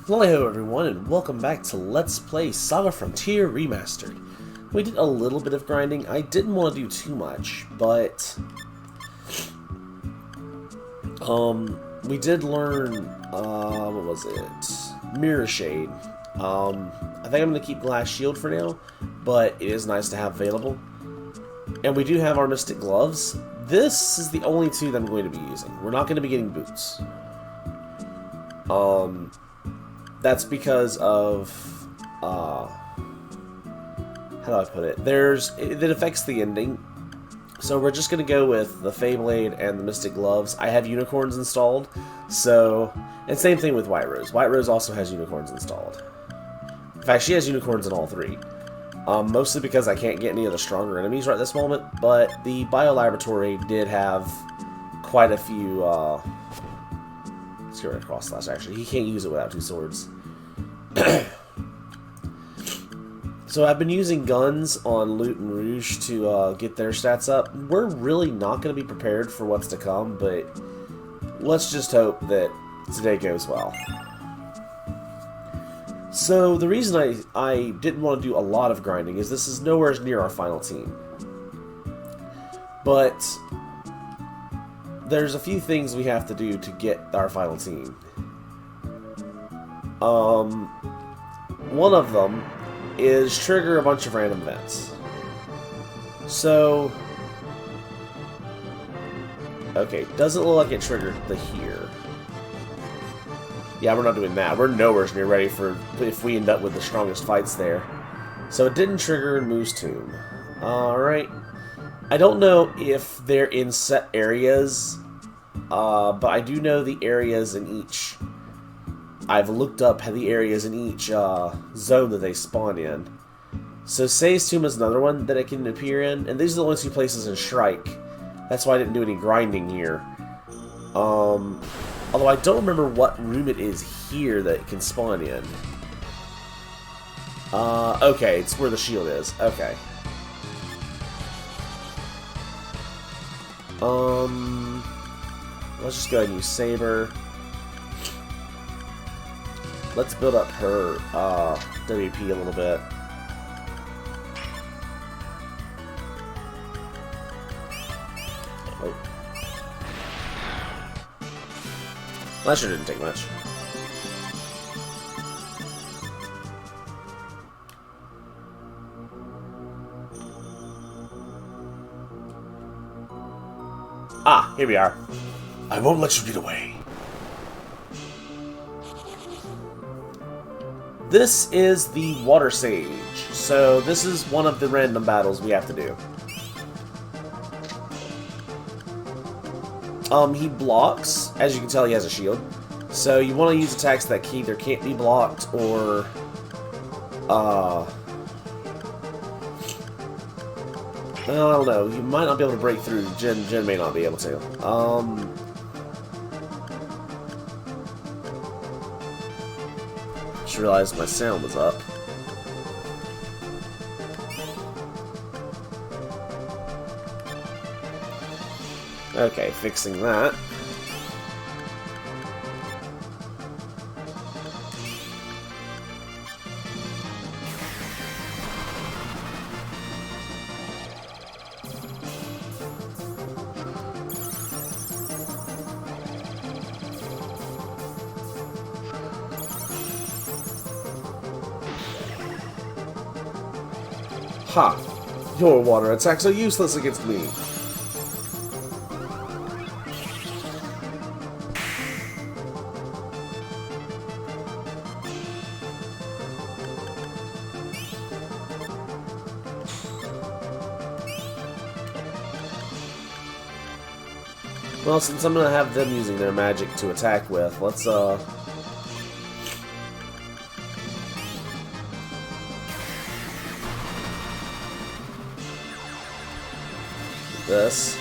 Lali-ho everyone, and welcome back to Let's Play SaGa Frontier Remastered. We did a little bit of grinding. I didn't want to do too much, but we did learn what was it? Mirror Shade. I think I'm going to keep Glass Shield for now, but it is nice to have available. And we do have our Mystic Gloves. This is the only two that I'm going to be using. We're not going to be getting boots. That's because of, how do I put it? It affects the ending. So we're just going to go with the Feyblade and the Mystic Gloves. I have unicorns installed, so, and same thing with White Rose. White Rose also has unicorns installed. In fact, she has unicorns in all three. Mostly because I can't get any of the stronger enemies right this moment, but the Bio Laboratory did have quite a few, let's get rid of Cross Slash, actually. He can't use it without two swords. So I've been using guns on Loot and Rouge to get their stats up. We're really not going to be prepared for what's to come, but let's just hope that today goes well. So the reason I didn't want to do a lot of grinding is this is nowhere near our final team. But there's a few things we have to do to get our final team. One of them is trigger a bunch of random events. So, okay, doesn't look like it triggered the here. Yeah, we're not doing that. We're nowhere near ready for if we end up with the strongest fights there. So it didn't trigger in Moose Tomb. Alright. I don't know if they're in set areas, but I do know the areas in each. I've looked up the areas in each zone that they spawn in. So Say's Tomb is another one that it can appear in, and these are the only two places in Shrike. That's why I didn't do any grinding here. Although I don't remember what room it is here that it can spawn in. Okay, it's where the shield is. Okay. Let's just go ahead and use Saber. Let's build up her WP a little bit. Oh. That sure didn't take much. Ah, here we are. I won't let you get away. This is the Water Sage, so this is one of the random battles we have to do. He blocks. As you can tell, he has a shield. So you want to use attacks that either can't be blocked or, I don't know. You might not be able to break through. Jen may not be able to. Just realized my sound was up. Okay, fixing that. Ha! Your water attacks are useless against me. Well, since I'm gonna have them using their magic to attack with, let's this.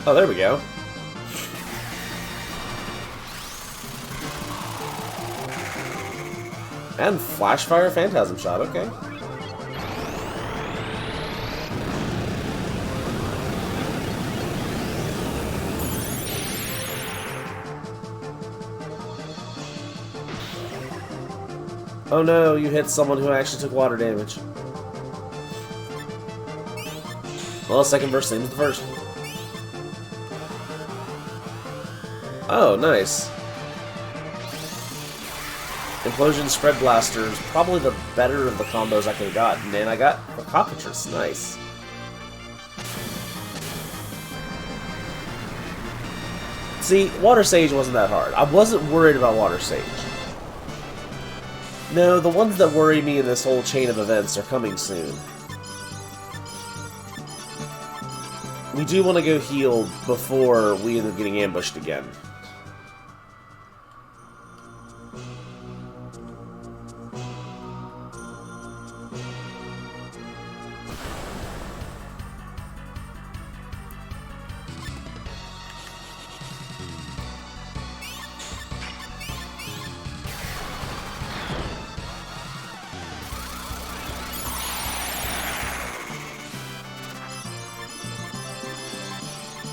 Oh, there we go. And Flashfire Phantasm Shot, okay. Oh no, you hit someone who actually took water damage. Well, second verse, same as the first. Oh, nice. Implosion Spread Blaster is probably the better of the combos I could have gotten, and I got a Cockatrice. Nice. See, Water Sage wasn't that hard. I wasn't worried about Water Sage. No, the ones that worry me in this whole chain of events are coming soon. We do want to go heal before we end up getting ambushed again.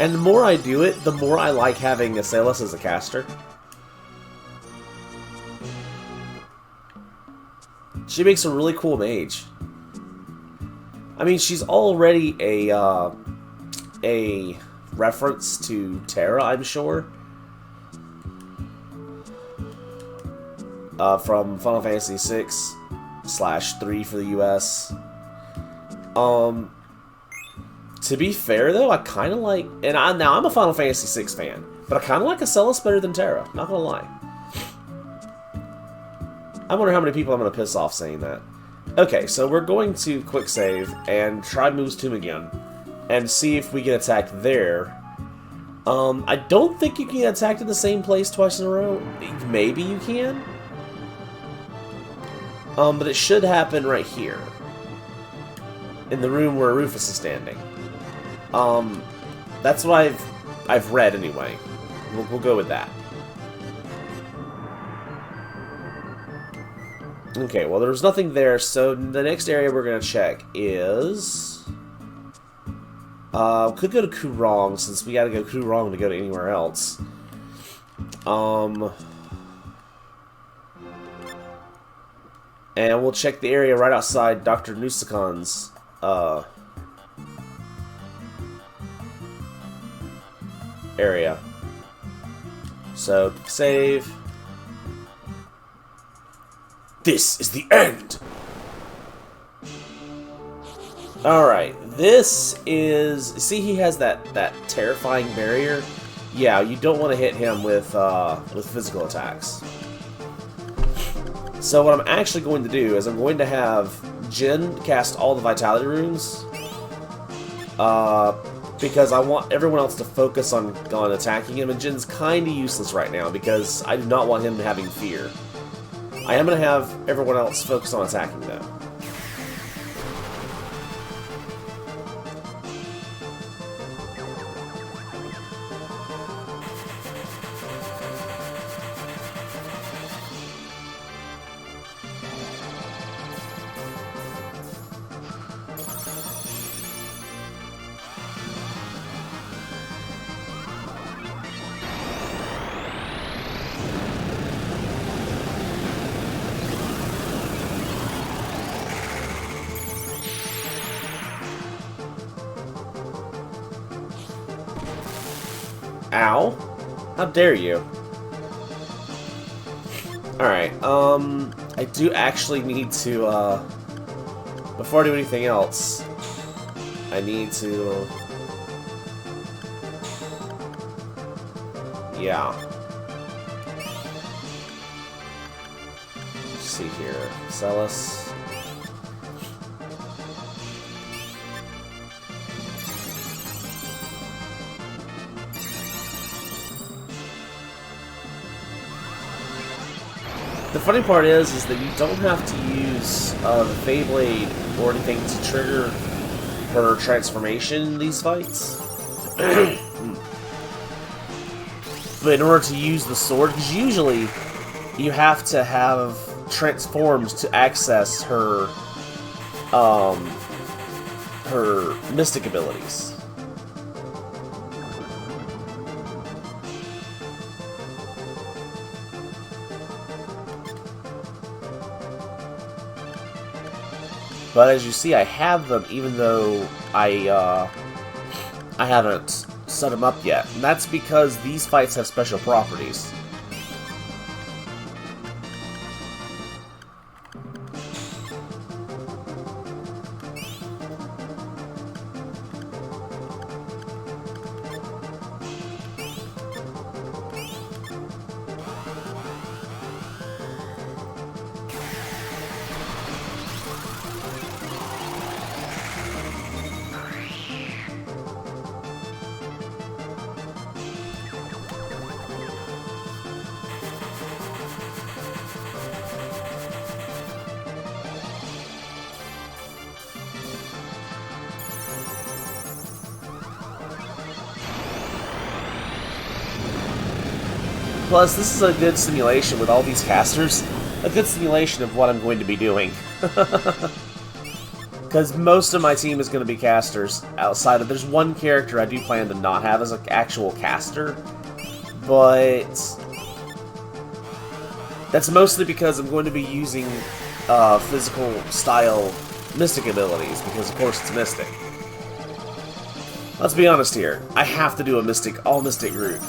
And the more I do it, the more I like having Asellus as a caster. She makes a really cool mage. I mean, she's already a reference to Terra, I'm sure. From Final Fantasy VI/3 for the US. To be fair, though, I kind of like... And now I'm a Final Fantasy VI fan, but I kind of like Asellus better than Terra, not gonna lie. I wonder how many people I'm gonna piss off saying that. Okay, so we're going to quick save and try Moo's Tomb again, and see if we get attacked there. I don't think you can get attacked in the same place twice in a row. Maybe you can. But it should happen right here. In the room where Rufus is standing. That's what I've read anyway. We'll go with that. Okay, well there's nothing there, so the next area we're gonna check is... could go to Kurong, since we gotta go Kurong to go to anywhere else. And we'll check the area right outside Dr. Nusakan's, area. So, save. This is the end! Alright, this is... See, he has that terrifying barrier? Yeah, you don't want to hit him with physical attacks. So what I'm actually going to do is I'm going to have Jin cast all the Vitality Runes. Because I want everyone else to focus on attacking him, and Jin's kind of useless right now because I do not want him having fear. I am going to have everyone else focus on attacking, though. Ow. How dare you? Alright, I do actually need to, before I do anything else, I need to... Yeah. Let's see here. Asellus. The funny part is that you don't have to use the Feyblade or anything to trigger her transformation in these fights. But in order to use the sword, because usually you have to have transformed to access her mystic abilities. But as you see, I have them even though I haven't set them up yet. And that's because these fights have special properties. Plus, this is a good simulation with all these casters. A good simulation of what I'm going to be doing. Because most of my team is going to be casters outside of... There's one character I do plan to not have as an actual caster. But... that's mostly because I'm going to be using physical style mystic abilities. Because, of course, it's mystic. Let's be honest here. I have to do a all-mystic group.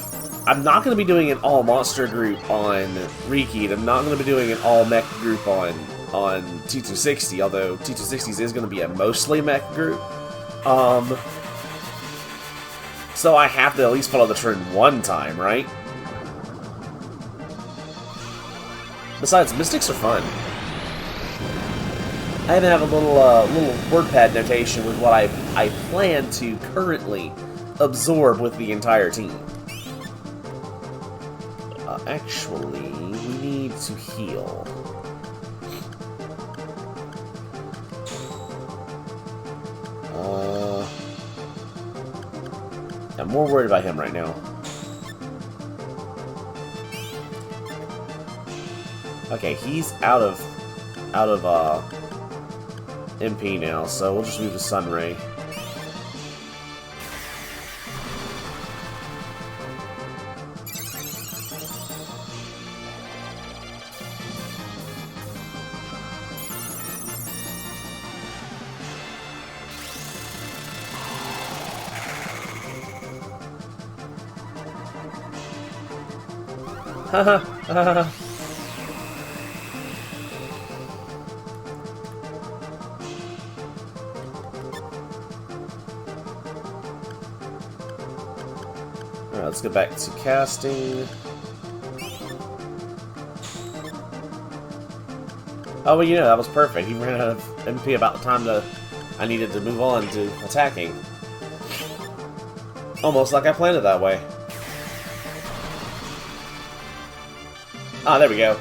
I'm not going to be doing an all-monster group on Riki. I'm not going to be doing an all-mech group on T260, although T260s is going to be a mostly mech group. So I have to at least follow the trend one time, right? Besides, mystics are fun. I even have a little WordPad notation with what I plan to currently absorb with the entire team. Actually, we need to heal. I'm more worried about him right now. Okay, he's out of MP now, so we'll just move to Sunray. Haha, haha. Alright, let's get back to casting. Oh, well, you know, that was perfect. He ran out of MP about the time I needed to move on to attacking. Almost like I planned it that way. Ah, there we go.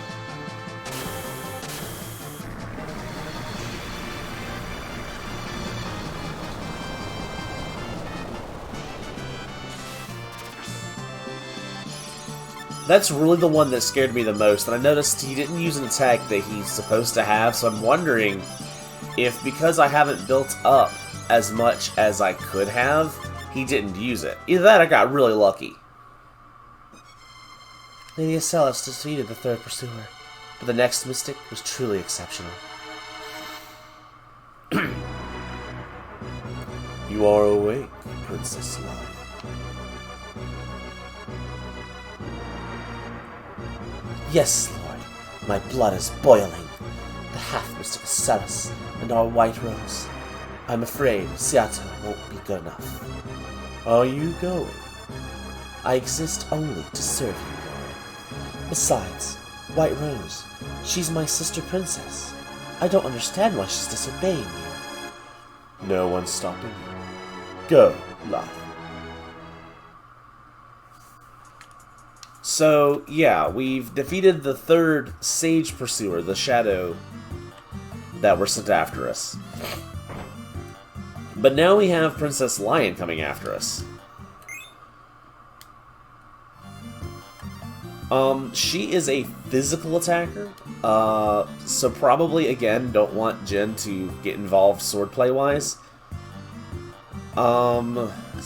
That's really the one that scared me the most, and I noticed he didn't use an attack that he's supposed to have, so I'm wondering if because I haven't built up as much as I could have, he didn't use it. Either that or I got really lucky. Lady Asellus defeated the third pursuer, but the next mystic was truly exceptional. You are awake, Princess Lali. Yes, Lord, my blood is boiling. The half-mystic Asellus and our white rose. I'm afraid Seattle won't be good enough. Are you going? I exist only to serve you. Besides, White Rose, she's my sister princess. I don't understand why she's disobeying you. No one's stopping you. Go, Lali. So, yeah, we've defeated the third Sage Pursuer, the Shadow, that were sent after us. But now we have Princess Lion coming after us. She is a physical attacker, so probably, again, don't want Jen to get involved swordplay-wise.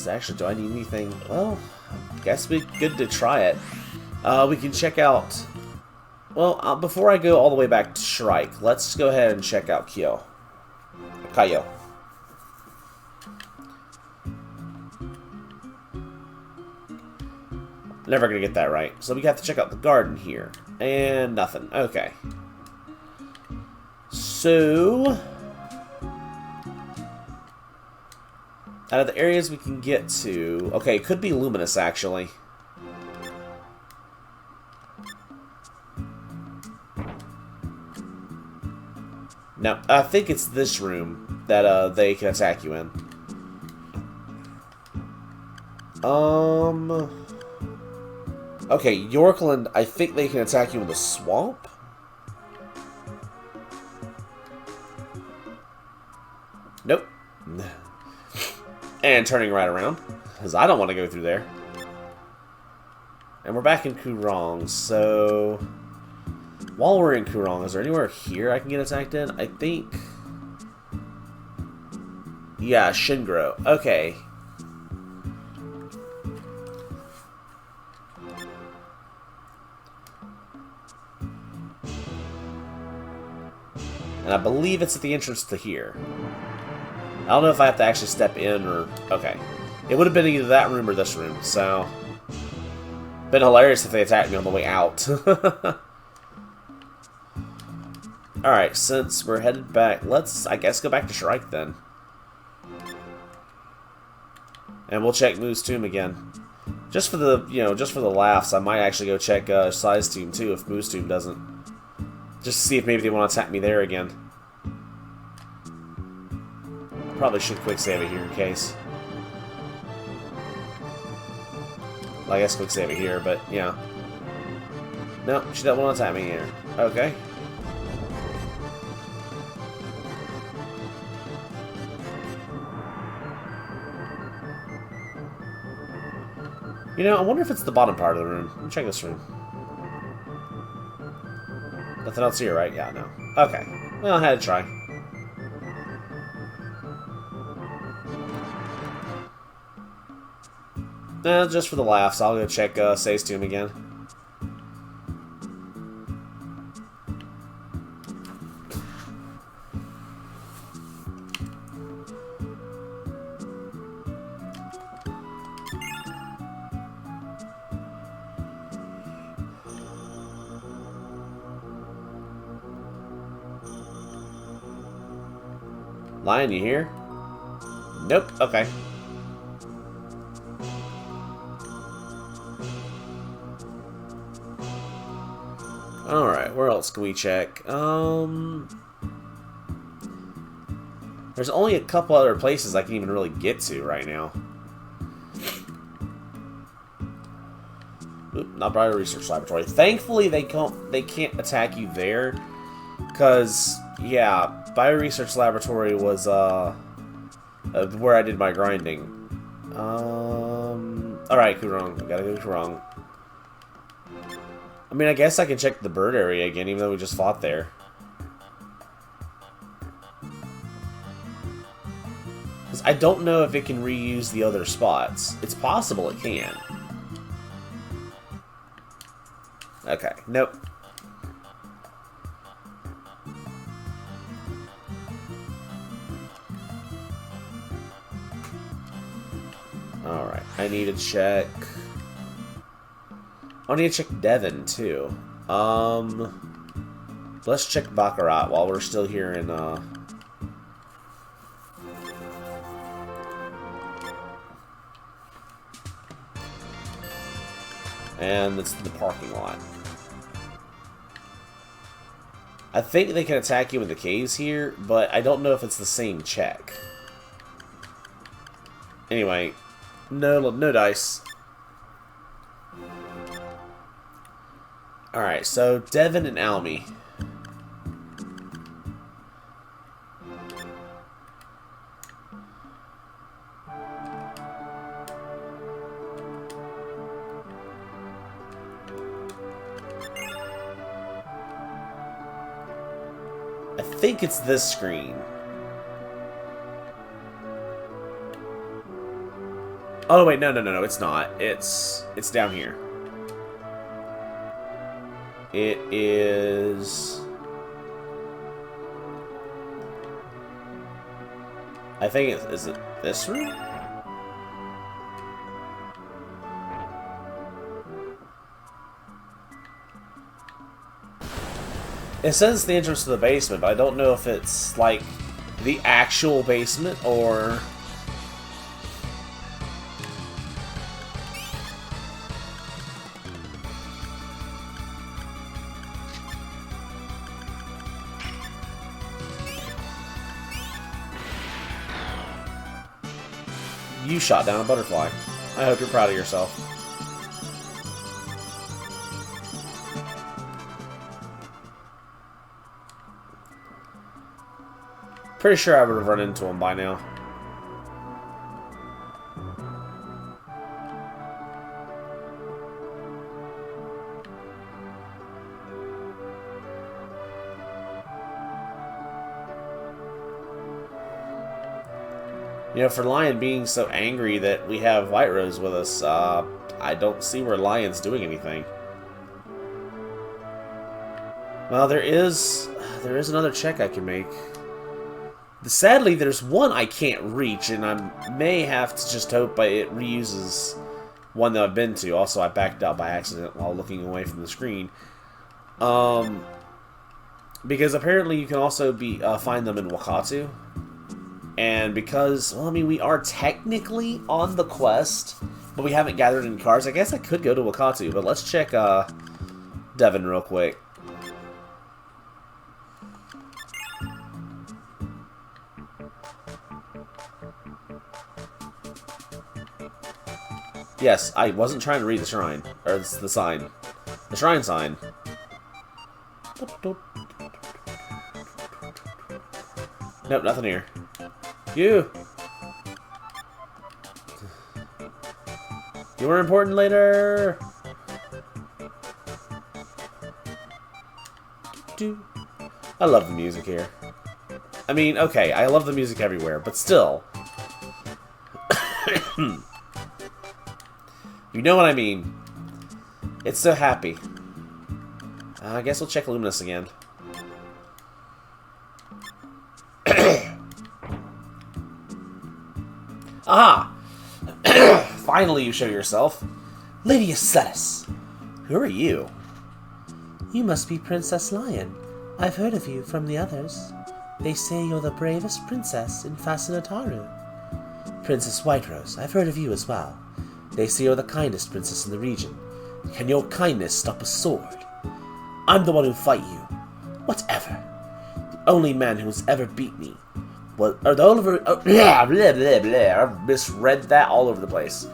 Actually, do I need anything? Well, I guess we're good to try it. We can check out... Well, before I go all the way back to Shrike, let's go ahead and check out Kaio. Never gonna get that right. So we have to check out the garden here. And nothing. Okay. So... out of the areas we can get to... Okay, it could be Luminous, actually. No, I think it's this room that they can attack you in. Okay, Yorkland, I think they can attack you in the swamp? Nope. And turning right around, because I don't want to go through there. And we're back in Kurong, so... while we're in Kurong, is there anywhere here I can get attacked in? I think... yeah, Shingro. Okay. And I believe it's at the entrance to here. I don't know if I have to actually step in or... okay. It would have been either that room or this room, so... been hilarious if they attacked me on the way out. Alright, since we're headed back, let's, I guess, go back to Shrike then. And we'll check Moo's tomb again. Just for the, just for the laughs, I might actually go check Sai's tomb too if Moo's tomb doesn't. Just to see if maybe they want to attack me there again. Probably should quick save it here in case. Well, I guess quick save it here, but yeah. No, she doesn't want to attack me here. Okay. I wonder if it's the bottom part of the room. Let me check this room. Nothing else here, right? Yeah, no. Okay. Well, I had to try. Just for the laughs, I'll go check Sei's tomb again. Lion, you here? Nope. Okay. Alright, where else can we check? There's only a couple other places I can even really get to right now. Oop, not Bio Research Laboratory. Thankfully, they can't attack you there. Because, yeah, Bio Research Laboratory was, where I did my grinding. Alright, Kurong. We gotta go to Kurong. I mean, I guess I can check the bird area again, even though we just fought there. Because I don't know if it can reuse the other spots. It's possible it can. Okay, nope. Alright, I need to check... I need to check Devon, too. Let's check Baccarat while we're still here in, and it's the parking lot. I think they can attack you in the caves here, but I don't know if it's the same check. Anyway, no dice. Alright, so Devon and Almy. I think it's this screen. Oh wait, no, it's not. It's down here. It is... I think it's... Is it this room? It says the entrance to the basement, but I don't know if it's, like, the actual basement, or... You shot down a butterfly. I hope you're proud of yourself. Pretty sure I would have run into him by now. You know, for Lion being so angry that we have White Rose with us, I don't see where Lion's doing anything. Well, there is another check I can make. Sadly, there's one I can't reach, and I may have to just hope it reuses one that I've been to. Also, I backed out by accident while looking away from the screen. Because apparently you can also find them in Wakatu. And because, well, I mean, we are technically on the quest, but we haven't gathered any cards. I guess I could go to Wakatu, but let's check Devon real quick. Yes, I wasn't trying to read the shrine. Or the sign. The shrine sign. Nope, nothing here. You were important later! I love the music here. I mean, okay, I love the music everywhere, but still. You know what I mean. It's so happy. I guess we'll check Luminous again. Aha! Finally you show yourself. Lady Asellus. Who are you? You must be Princess Lion. I've heard of you from the others. They say you're the bravest princess in Fasinataru. Princess Whiterose, I've heard of you as well. They say you're the kindest princess in the region. Can your kindness stop a sword? I'm the one who fight you. Whatever. The only man who has ever beat me was... Or the Oliver... Oh, blah, blah, blah, blah. I've misread that all over the place.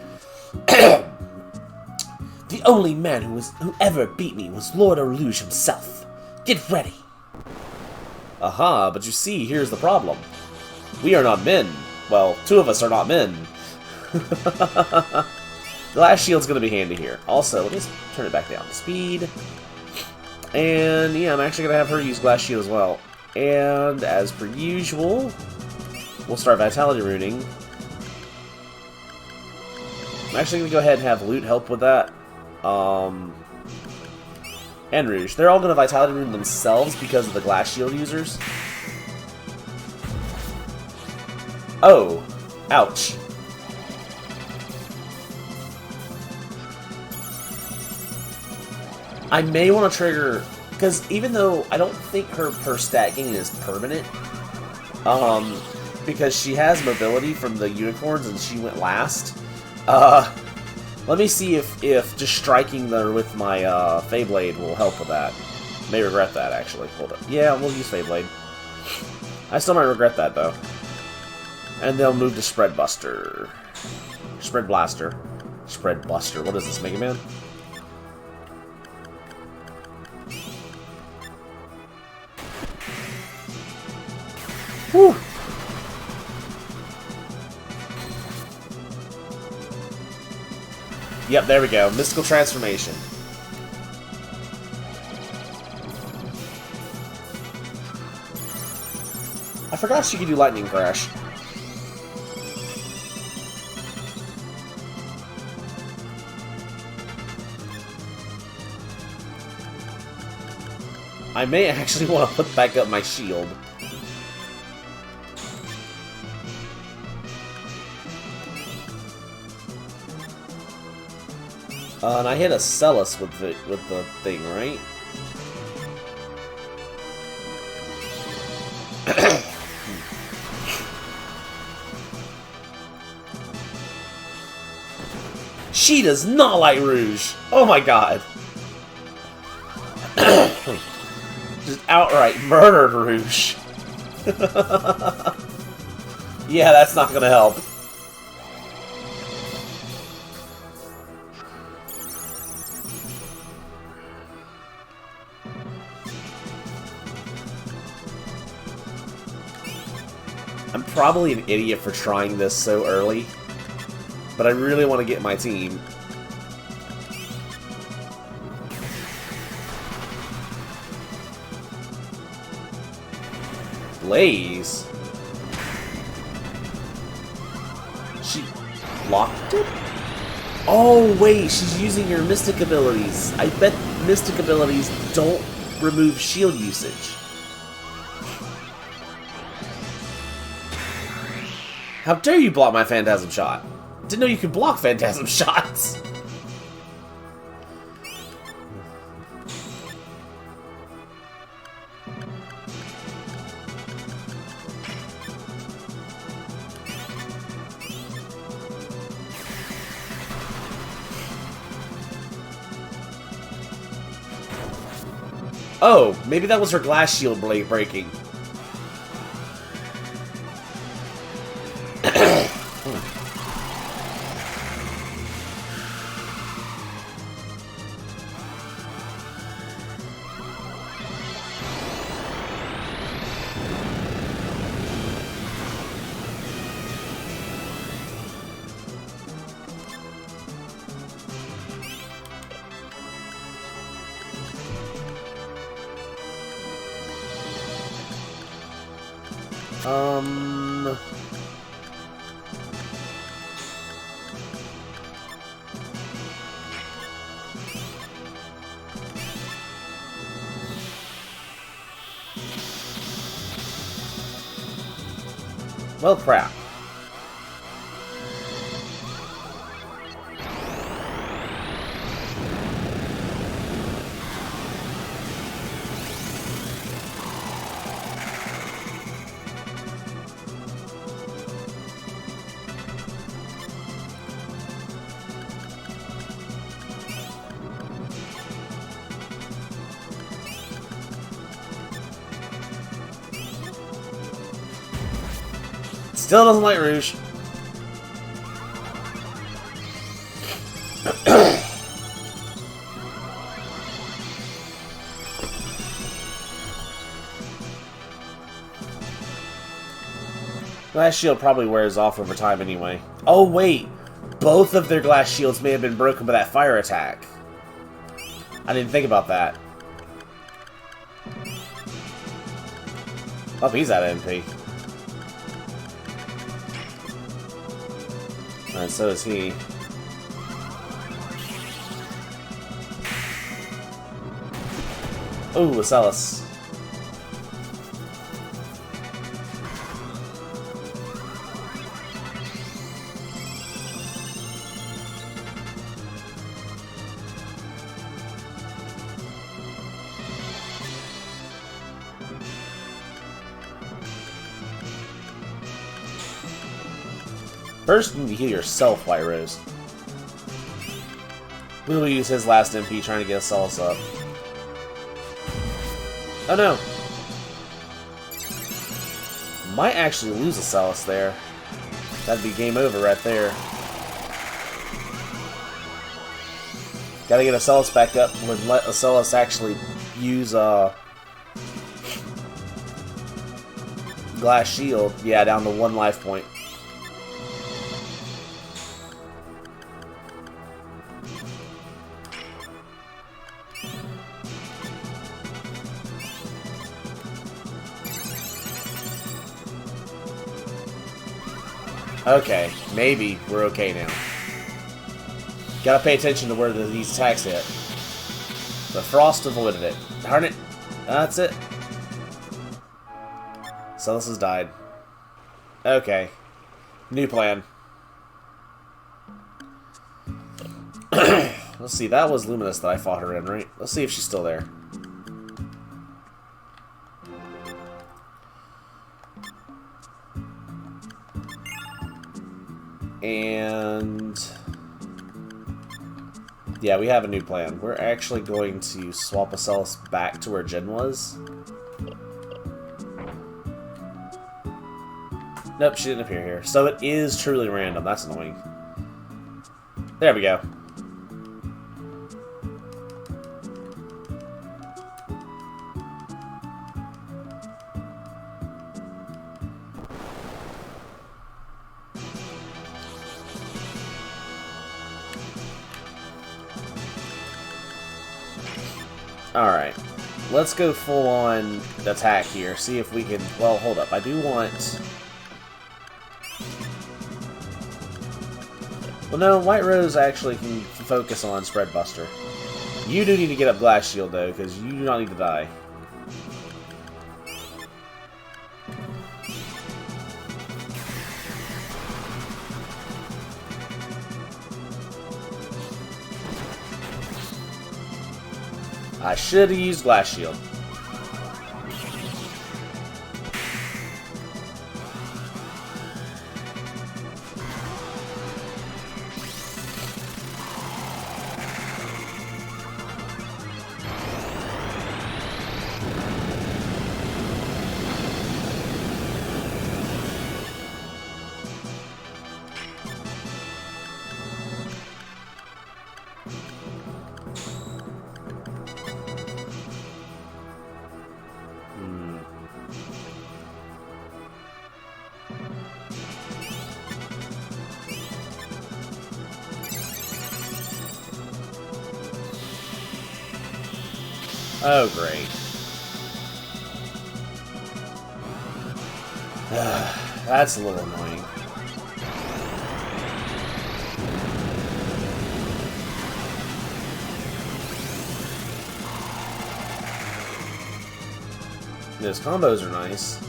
The only man who ever beat me was Lord Orlouge himself. Get ready. Aha, but you see, here's the problem. We are not men. Well, two of us are not men. Glass shield's gonna be handy here. Also, let me turn it back down to speed. And yeah, I'm actually gonna have her use glass shield as well. And as per usual, we'll start vitality runing. I'm actually gonna go ahead and have Loot help with that. And Rouge. They're all gonna vitality rune themselves because of the glass shield users. Oh, ouch. I may want to trigger, because even though I don't think her stat gain is permanent, because she has mobility from the unicorns and she went last, let me see if just striking her with my Feyblade will help with that. May regret that, actually. Hold up. Yeah, we'll use Feyblade. I still might regret that, though. And they'll move to Spread Buster. Spread Blaster. Spread Buster. What is this, Mega Man? Whew. Yep, there we go. Mystical Transformation. I forgot she could do lightning crash. I may actually want to put back up my shield. And I hit Asellus with the thing, right? She does not like Rouge! Oh my god! Just outright murdered Rouge. Yeah, that's not gonna help. I'm probably an idiot for trying this so early, but I really want to get my team. Blaze? She blocked it? Oh, wait, she's using her mystic abilities. I bet mystic abilities don't remove shield usage. How dare you block my Phantasm Shot? Didn't know you could block Phantasm Shots. Oh, maybe that was her glass shield blade breaking. Well, crap. Still doesn't like Rouge. Glass shield probably wears off over time anyway. Oh wait! Both of their glass shields may have been broken by that fire attack. I didn't think about that. Oh, he's out of MP. Alright, so is he. Ooh, Asellus. First, you need to heal yourself, White Rose. We will use his last MP trying to get Asellus up. Oh no! Might actually lose Asellus there. That'd be game over right there. Gotta get Asellus back up and let Asellus actually use glass shield. Yeah, down to 1 life point. Okay, maybe we're okay now. Gotta pay attention to where these attacks hit. The frost avoided it. Darn it. That's it. Asellus has died. Okay. New plan. Let's see, that was Luminous that I fought her in, right? Let's see if she's still there. And... yeah, we have a new plan. We're actually going to swap Asellus back to where Jin was. Nope, she didn't appear here. So it is truly random. That's annoying. There we go. Alright. Let's go full on attack here. See if we can... well, hold up. I do want... well, no, White Rose actually can focus on Spread Buster. You do need to get up Glass Shield, though, because you do not need to die. I should have used Glass Shield. Oh, great. That's a little annoying. Those combos are nice.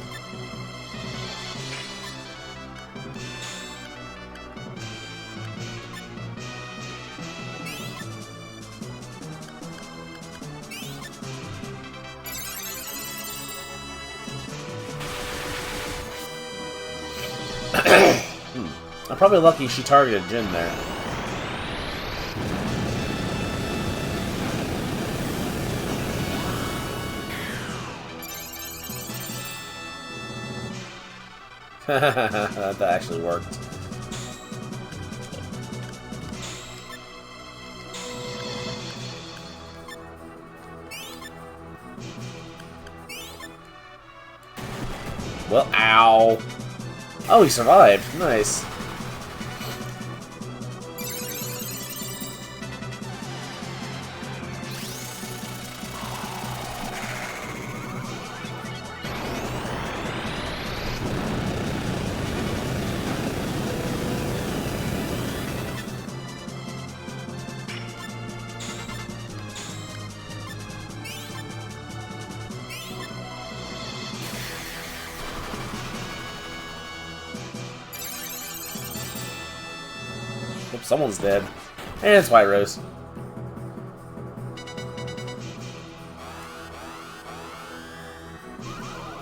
I'm probably lucky she targeted Jin there. That actually worked. Well, ow. Oh, he survived. Nice. Oops, someone's dead. And it's White Rose.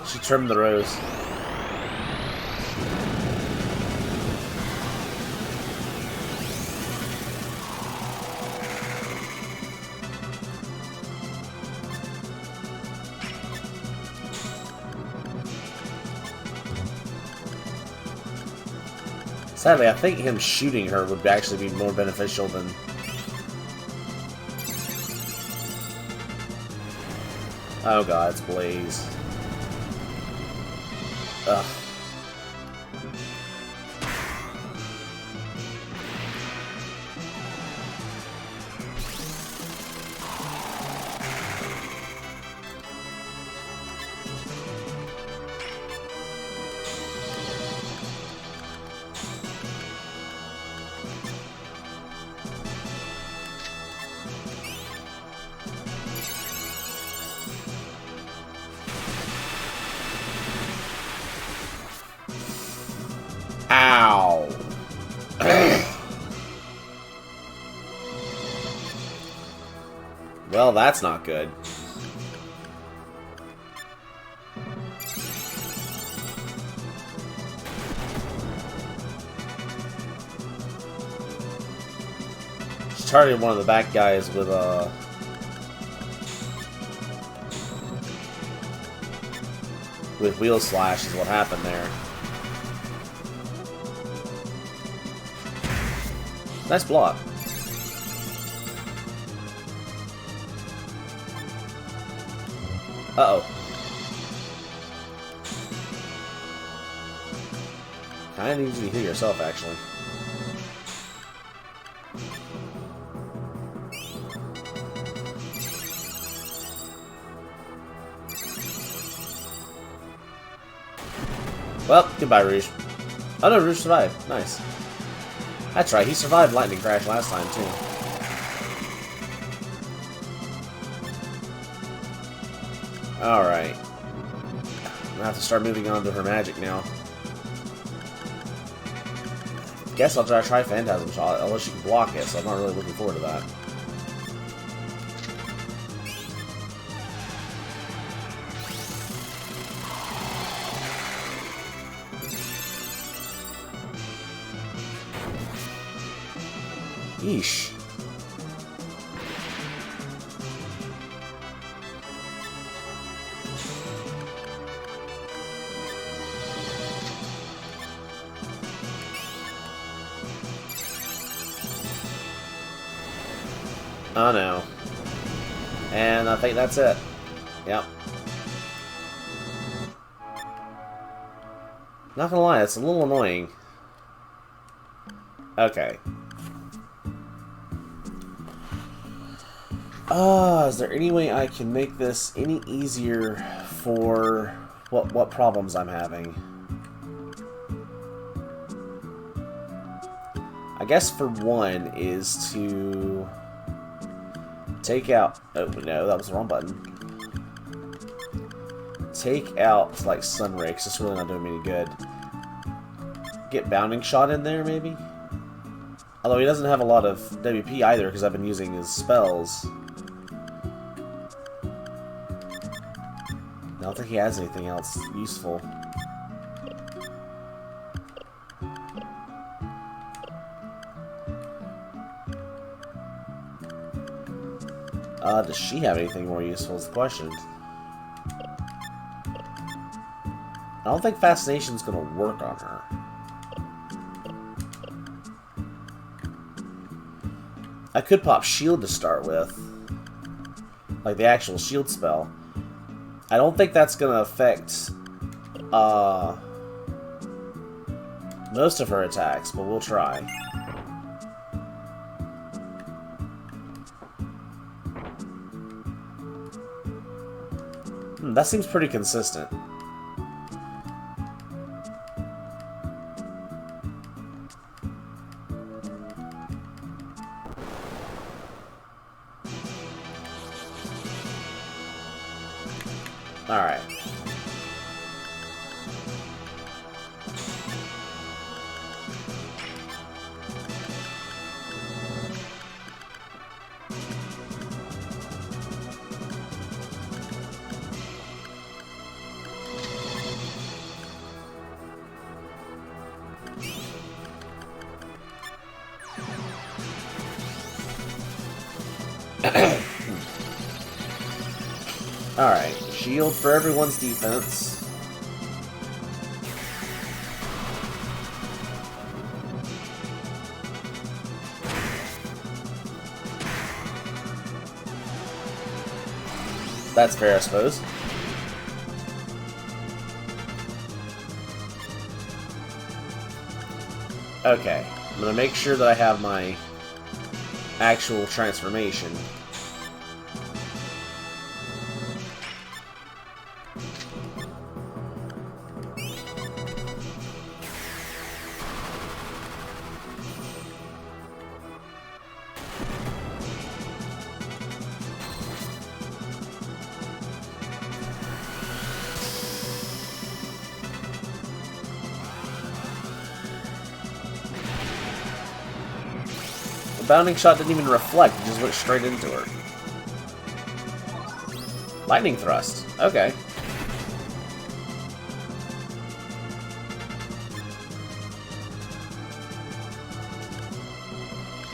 She trimmed the rose. Sadly, I think him shooting her would actually be more beneficial than... oh god, it's Blaze. Ugh. Well, that's not good. She's targeting one of the back guys with wheel slash is what happened there. Nice block. Uh-oh. Kinda needs you to heal yourself, actually. Well, goodbye, Rouge. Oh no, Rouge survived. Nice. That's right, he survived Lightning Crash last time, too. Alright. I'm gonna have to start moving on to her magic now. Guess I'll try Phantasm Shot, unless you can block it, so I'm not really looking forward to that. Yeesh. Oh no. And I think that's it. Yep. Not gonna lie, it's a little annoying. Okay. Is there any way I can make this any easier for what problems I'm having? I guess for one is to take out... Oh, no, that was the wrong button. Take out, like, Sunray, because it's really not doing me any good. Get Bounding Shot in there, maybe? Although he doesn't have a lot of WP either, because I've been using his spells. I don't think he has anything else useful. Does she have anything more useful is the question. I don't think Fascination's gonna work on her. I could pop Shield to start with. Like the actual Shield spell. I don't think that's gonna affect most of her attacks, but we'll try. That seems pretty consistent. Alright. Alright, shield for everyone's defense. That's fair, I suppose. Okay, I'm gonna make sure that I have my actual transformation. Bounding Shot didn't even reflect, it just went straight into her. Lightning thrust. Okay.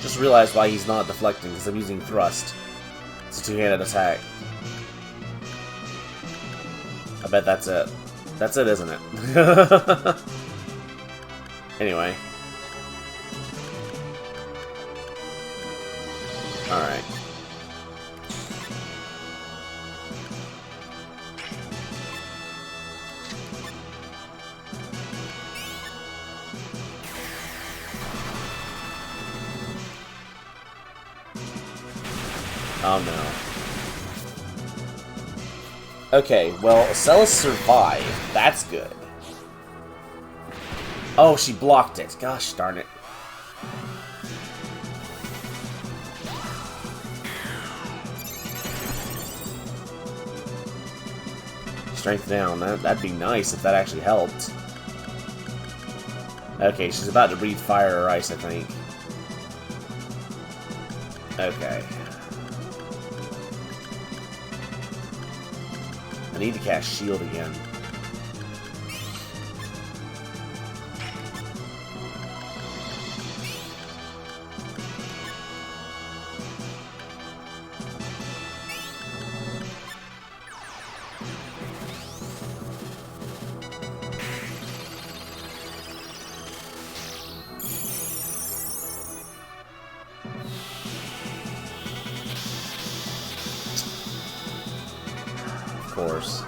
Just realized why he's not deflecting, because I'm using thrust. It's a two-handed attack. I bet that's it. That's it, isn't it? Anyway. Alright. Oh no. Okay, well, Asellus survived. That's good. Oh, she blocked it. Gosh darn it. Strength down. That'd be nice if that actually helped. Okay, she's about to breathe fire or ice, I think. Okay. I need to cast shield again. Of course.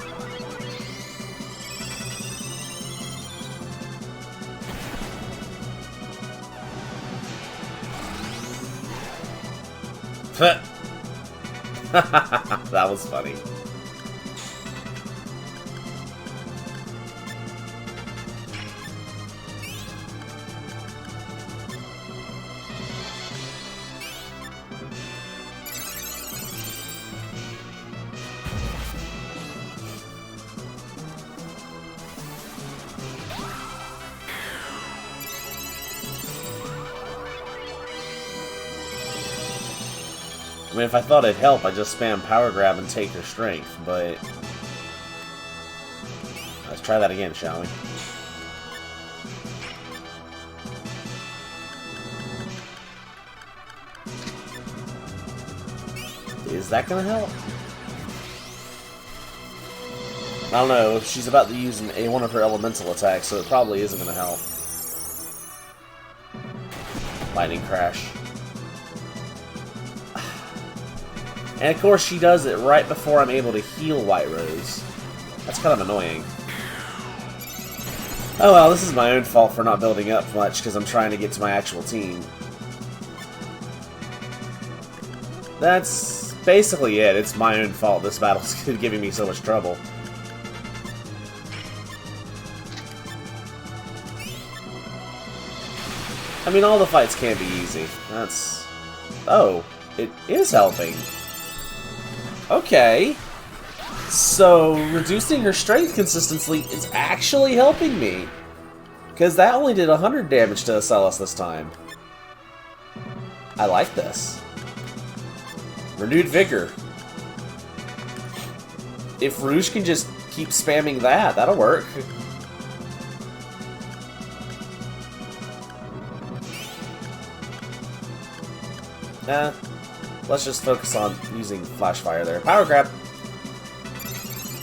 That was funny. I mean, if I thought it'd help, I'd just spam power grab and take her strength, but... Let's try that again, shall we? Is that gonna help? I don't know, she's about to use one of her elemental attacks, so it probably isn't gonna help. Lightning crash. And of course she does it right before I'm able to heal White Rose. That's kind of annoying. Oh well, this is my own fault for not building up much because I'm trying to get to my actual team. That's basically it. It's my own fault. This battle's giving me so much trouble. I mean, all the fights can't be easy. That's... Oh, it is helping. Okay. So, reducing her strength consistently is actually helping me. Because that only did 100 damage to Asellus this time. I like this. Renewed Vigor. If Rouge can just keep spamming that, that'll work. Nah. Let's just focus on using Flash Fire there. Power Grab!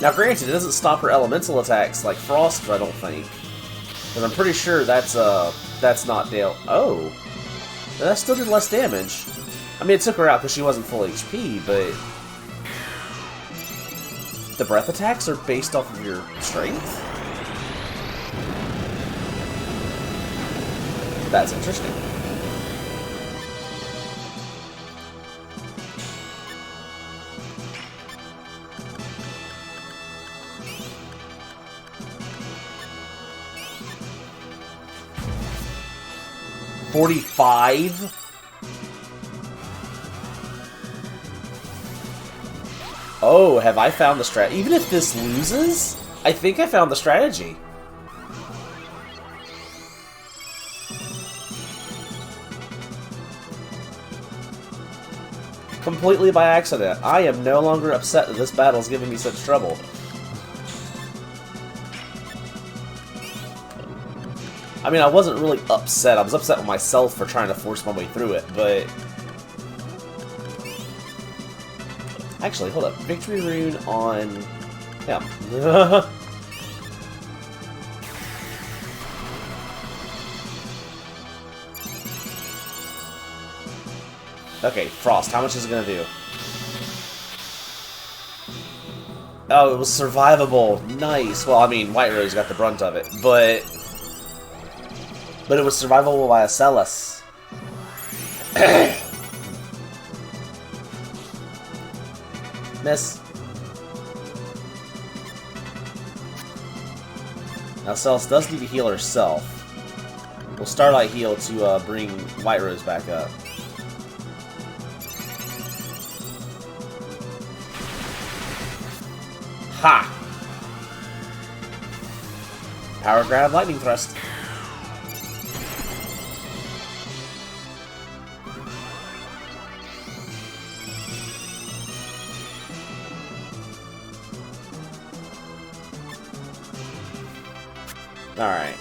Now granted, it doesn't stop her elemental attacks like Frost, I don't think. But I'm pretty sure that's not Dale. Oh! That still did less damage. I mean, it took her out because she wasn't full HP, but... The breath attacks are based off of your strength? That's interesting. $45? Oh, have I found the strat? Even if this loses, I think I found the strategy. completely by accident. I am no longer upset that this battle is giving me such trouble. I mean, I wasn't really upset. I was upset with myself for trying to force my way through it, but... Actually, hold up. Victory rune on... Yeah. Okay, Frost. How much is it going to do? Oh, it was survivable. Nice. Well, I mean, White Rose got the brunt of it, but it was survivable by Asellus. Miss. Now, Asellus does need to heal herself. We'll Starlight heal to bring White Rose back up. Ha! Power grab, lightning thrust. Alright.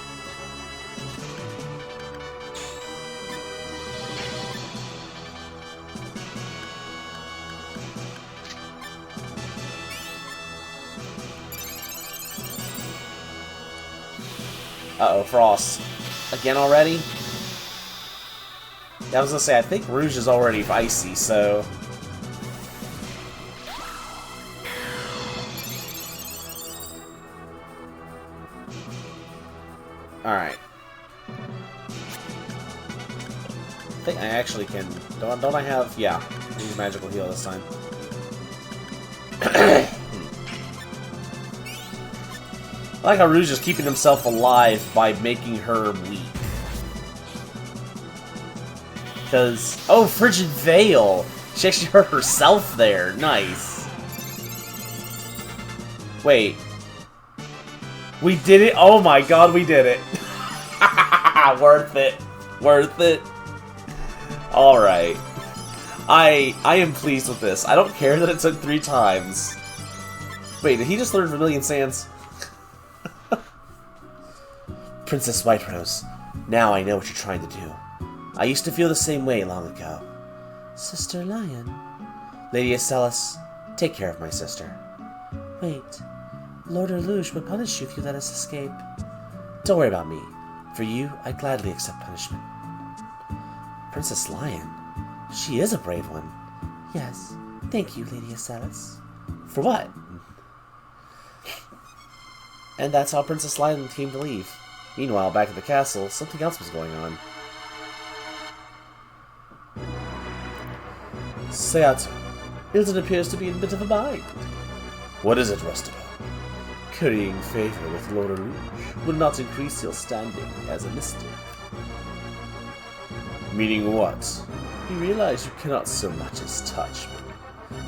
Uh-oh, Frost. Again already? Yeah, I was gonna say, I think Rouge is already icy, so... Alright. I think I actually can... Don't I have... Yeah. Use magical heal this time. I like how Rouge is keeping himself alive by making her weak. Because... Oh, Frigid Veil! She actually hurt herself there. Nice. Wait. We did it? Oh my god, we did it. Worth it. Worth it. Alright. I am pleased with this. I don't care that it took 3 times. Wait, did he just learn Vermilion Sands? Princess White Rose, now I know what you're trying to do. I used to feel the same way long ago. Sister Lion. Lady Asellus, take care of my sister. Wait, Lord Orlouge would punish you if you let us escape. Don't worry about me. For you, I'd gladly accept punishment. Princess Lion? She is a brave one. Yes, thank you, Lady Asellus. For what? And that's how Princess Lion came to leave. Meanwhile, back at the castle, something else was going on. Seato, Ilton appears to be in a bit of a bind. What is it, Rustabo? Currying favor with Lord Orlouge will not increase your standing as a mystic. Meaning what? You realize you cannot so much as touch me.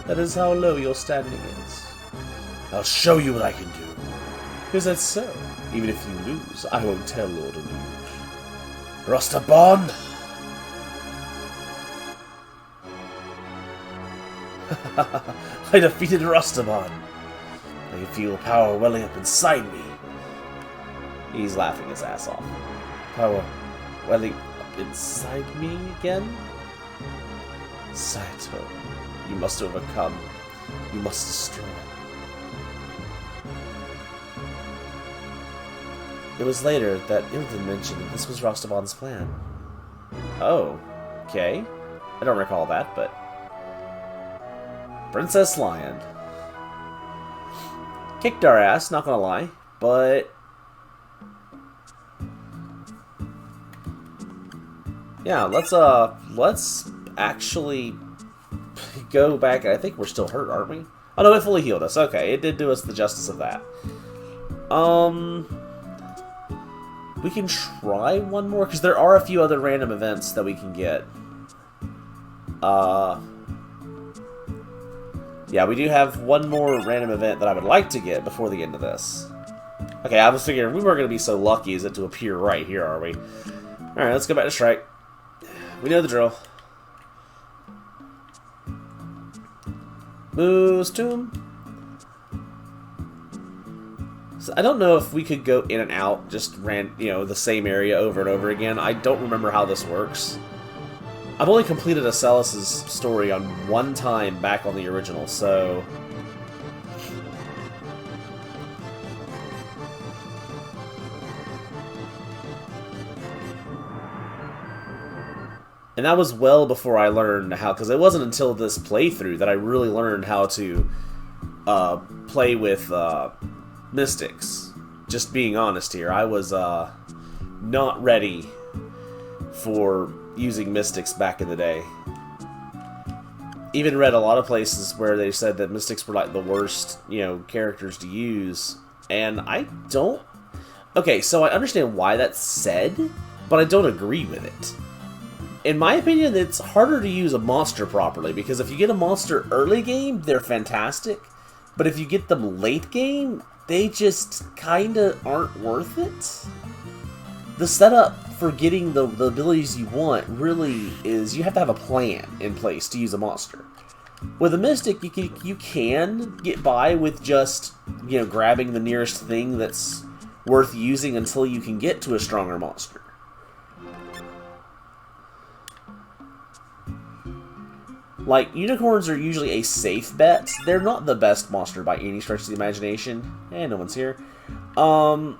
That is how low your standing is. I'll show you what I can do. Is that so? Even if you lose, I won't tell Lord Orlouge. Rustabo! I defeated Rustabo! I can feel power welling up inside me. He's laughing his ass off. Power welling up inside me again? Saito, you must overcome. You must destroy. It was later that Ilton mentioned that this was Rustaban's plan. Oh, okay. I don't recall that, but... Princess Lion. Kicked our ass, not gonna lie, but... Yeah, let's actually go back. I think we're still hurt, aren't we? Oh no, it fully healed us. Okay, it did do us the justice of that. We can try one more, because there are a few other random events that we can get. Yeah, we do have one more random event that I would like to get before the end of this. Okay, I was figuring we weren't going to be so lucky as it to appear right here, are we? Alright, let's go back to strike. We know the drill. Moose Tomb. So I don't know if we could go in and out, just the same area over and over again. I don't remember how this works. I've only completed Asellus' story on one time back on the original, so... And that was well before I learned how, because it wasn't until this playthrough that I really learned how to play with mystics. Just being honest here, I was not ready for using mystics back in the day. Even read a lot of places where they said that mystics were like the worst, characters to use, and I don't... Okay, so I understand why that's said, but I don't agree with it. In my opinion, it's harder to use a monster properly, because if you get a monster early game, they're fantastic. But if you get them late game, they just kinda aren't worth it. The setup for getting the abilities you want really is, you have to have a plan in place to use a monster. With a mystic, you can get by with just, grabbing the nearest thing that's worth using until you can get to a stronger monster. Like, unicorns are usually a safe bet. They're not the best monster by any stretch of the imagination. No one's here. But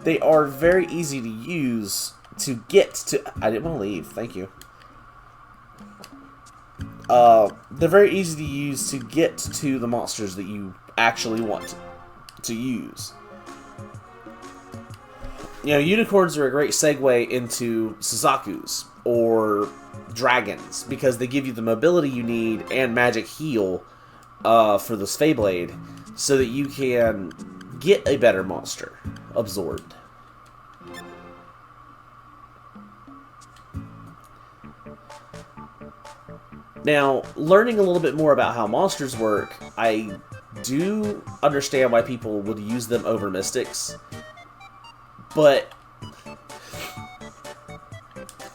they are very easy to use to get to... I didn't want to leave. Thank you. They're very easy to use to get to the monsters that you actually want to use. Unicorns are a great segue into Suzakus or dragons, because they give you the mobility you need and magic heal for the Spayblade, so that you can get a better monster absorbed. Now, learning a little bit more about how monsters work, I do understand why people would use them over mystics, but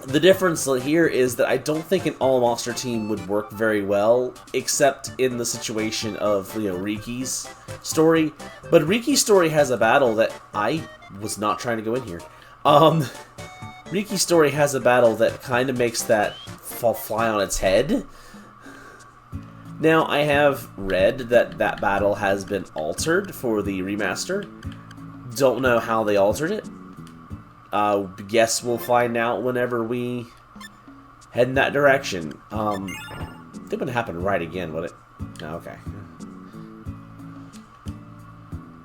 the difference here is that I don't think an all-monster team would work very well, except in the situation of, Riki's story. But Riki's story has a battle that I was not trying to go in here. Riki's story has a battle that kind of makes that fly on its head. Now, I have read that that battle has been altered for the remaster. Don't know how they altered it. Guess we'll find out whenever we head in that direction. It wouldn't happen right again, would it? No, okay.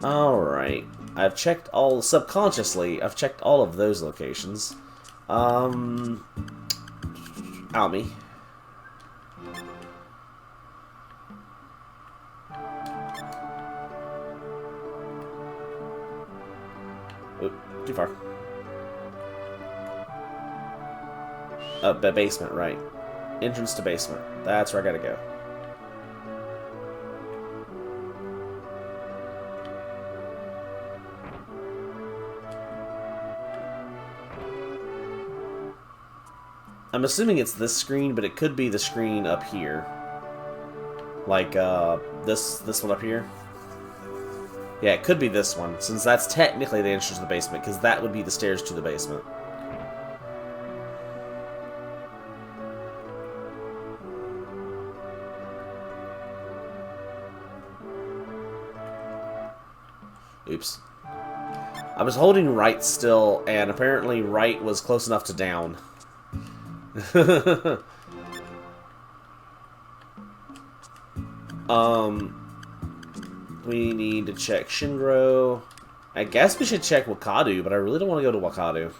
Alright. I've checked subconsciously, I've checked all of those locations. Almy. Oop, too far. Basement, right. Entrance to basement. That's where I gotta go. I'm assuming it's this screen, but it could be the screen up here. Like, this one up here. Yeah, it could be this one, since that's technically the entrance to the basement, because that would be the stairs to the basement. Oops. I was holding right still, and apparently right was close enough to down. We need to check Shinro. I guess we should check Wakadu, but I really don't want to go to Wakadu.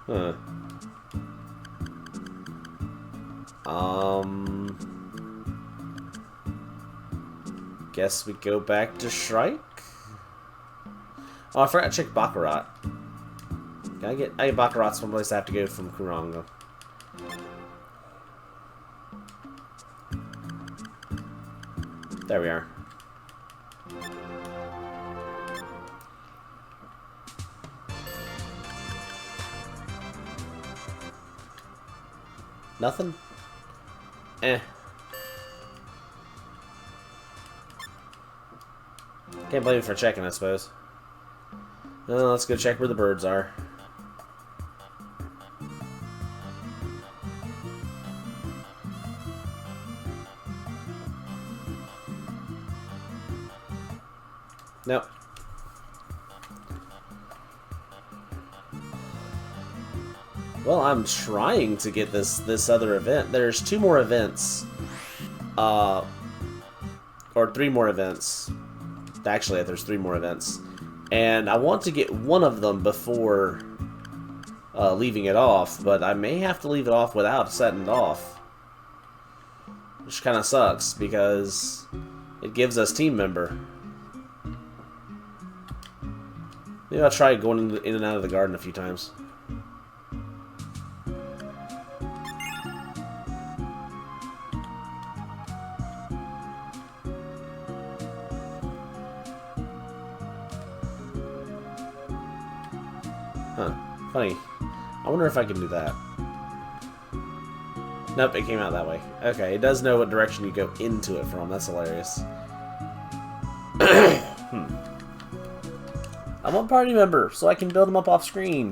Huh. Guess we go back to Shrike? Oh, I forgot to check Baccarat. I get Baccarat's one place I have to go from Kuranga. There we are. Nothing? Eh. Can't blame you for checking, I suppose. Well, let's go check where the birds are. Nope. Well, I'm trying to get this other event. There's 2 more events. Or 3 more events. Actually, there's 3 more events. And I want to get one of them before leaving it off, but I may have to leave it off without setting it off. Which kind of sucks, because it gives us team member. Maybe I'll try going in and out of the garden a few times. Huh. Funny. I wonder if I can do that. Nope, it came out that way. Okay, it does know what direction you go into it from. That's hilarious. I want party member, so I can build them up off screen.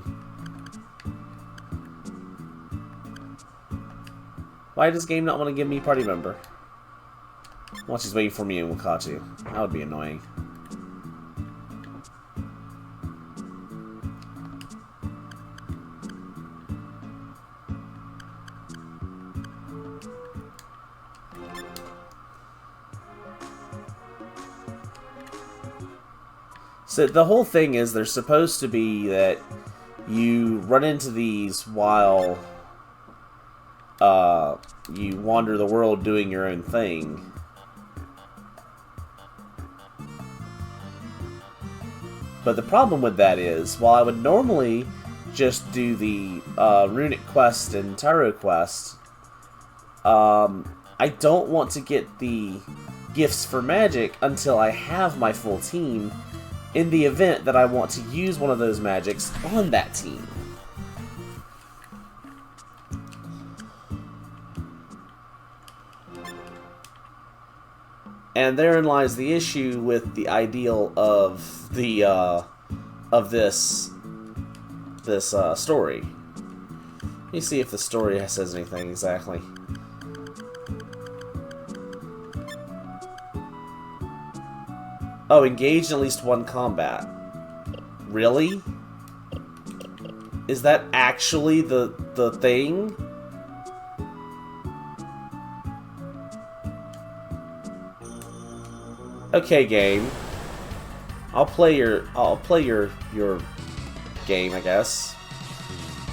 Why does game not want to give me party member? Once he's waiting for me in Wakatu. That would be annoying. So the whole thing is there's supposed to be that you run into these while you wander the world doing your own thing. But the problem with that is, while I would normally just do the Runic Quest and Tyro Quest, I don't want to get the gifts for magic until I have my full team in the event that I want to use one of those magics on that team. And therein lies the issue with the ideal of the this story. Let me see if the story says anything exactly. Oh, engaged in at least 1 combat. Really? Is that actually the thing? Okay, game. I'll play your game, I guess.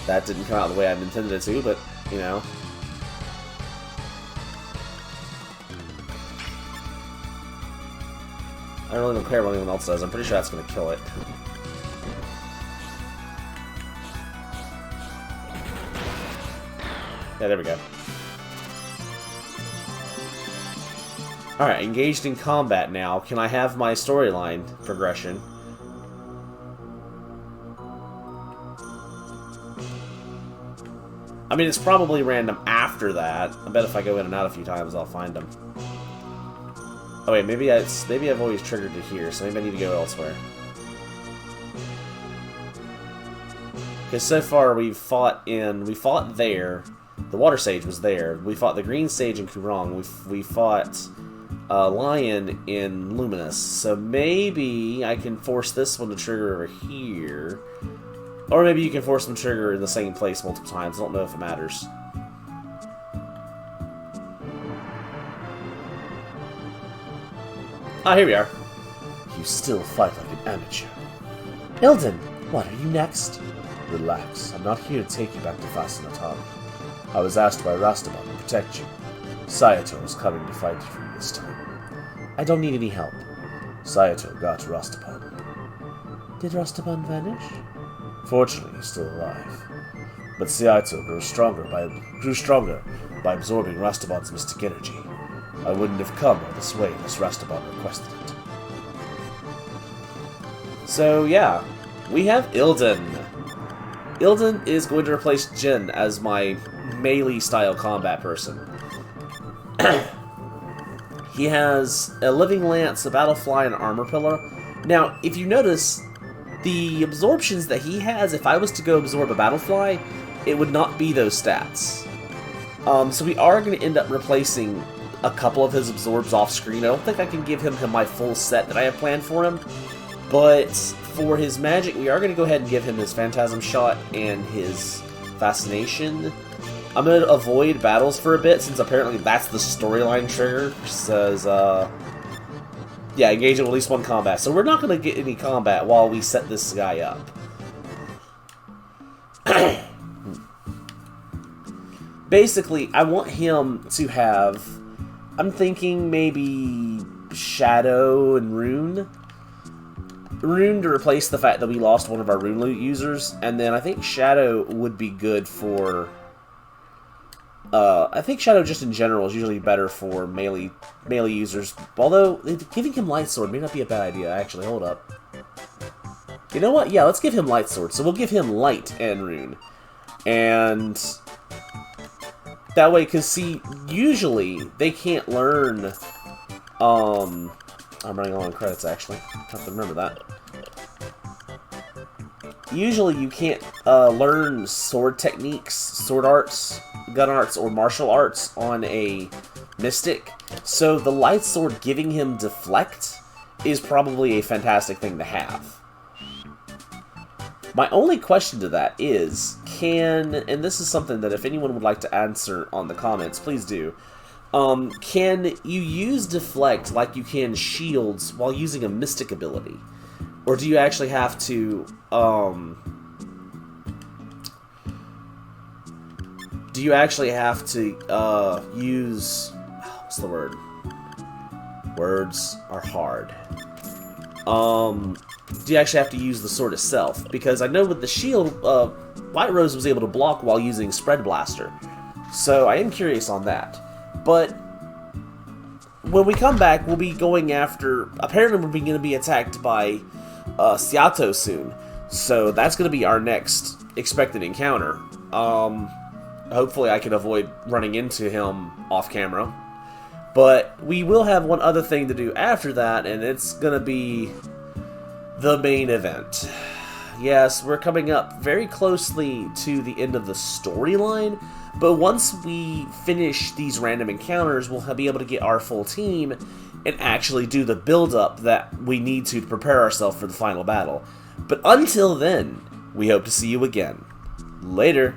That didn't come out the way I intended it to, but you know. I really don't care what anyone else does. I'm pretty sure that's going to kill it. Yeah, there we go. Alright, engaged in combat now. Can I have my storyline progression? I mean, it's probably random after that. I bet if I go in and out a few times, I'll find them. Oh wait, maybe I've always triggered it here, so maybe I need to go elsewhere. Because so far we fought there. The water sage was there. We fought the green sage in Kurong. We fought lion in Luminous. So maybe I can force this one to trigger over here, or maybe you can force them to trigger in the same place multiple times. I don't know if it matters. Ah, here we are. You still fight like an amateur. Ilden, what, are you next? Relax. I'm not here to take you back to Fascinatari. I was asked by Rastaman to protect you. Sayato is coming to fight for you this time. I don't need any help. Sayato got Rastaman. Did Rastaman vanish? Fortunately, he's still alive. But Sayato grew stronger by absorbing Rastaman's mystic energy. I wouldn't have come all this way unless Rastabon requested it. So yeah, we have Ilden. Ilden is going to replace Jin as my melee-style combat person. He has a Living Lance, a Battlefly, and an Armor Pillar. Now, if you notice, the absorptions that he has, if I was to go absorb a Battlefly, it would not be those stats. So we are going to end up replacing a couple of his absorbs off screen. I don't think I can give him my full set that I have planned for him, but for his magic, we are going to go ahead and give him his Phantasm Shot and his Fascination. I'm going to avoid battles for a bit, since apparently that's the storyline trigger, which says, yeah, engage in at least one combat. So we're not going to get any combat while we set this guy up. Basically, I want him to have, I'm thinking maybe Shadow and Rune. Rune to replace the fact that we lost one of our Rune Loot users, and then I think Shadow would be good for... I think Shadow just in general is usually better for melee users, although giving him Light Sword may not be a bad idea, actually. Hold up. You know what? Yeah, let's give him Light Sword. So we'll give him Light and Rune. And that way, because see, usually they can't learn... I'm running low on credits, actually. I have to remember that. Usually you can't learn sword techniques, sword arts, gun arts, or martial arts on a Mystic. So the Light Sword giving him Deflect is probably a fantastic thing to have. My only question to that is, and this is something that if anyone would like to answer on the comments, please do. Can you use Deflect like you can Shields while using a Mystic ability? Or do you actually have to, use, what's the word? Words are hard. Do you actually have to use the sword itself? Because I know with the shield, White Rose was able to block while using Spread Blaster. So I am curious on that. But when we come back, we'll be going after, apparently we're going to be attacked by Seato soon. So that's going to be our next expected encounter. Hopefully I can avoid running into him off camera. But we will have one other thing to do after that, and it's going to be the main event. Yes, we're coming up very closely to the end of the storyline, but once we finish these random encounters, we'll be able to get our full team and actually do the build-up that we need to prepare ourselves for the final battle. But until then, we hope to see you again. Later.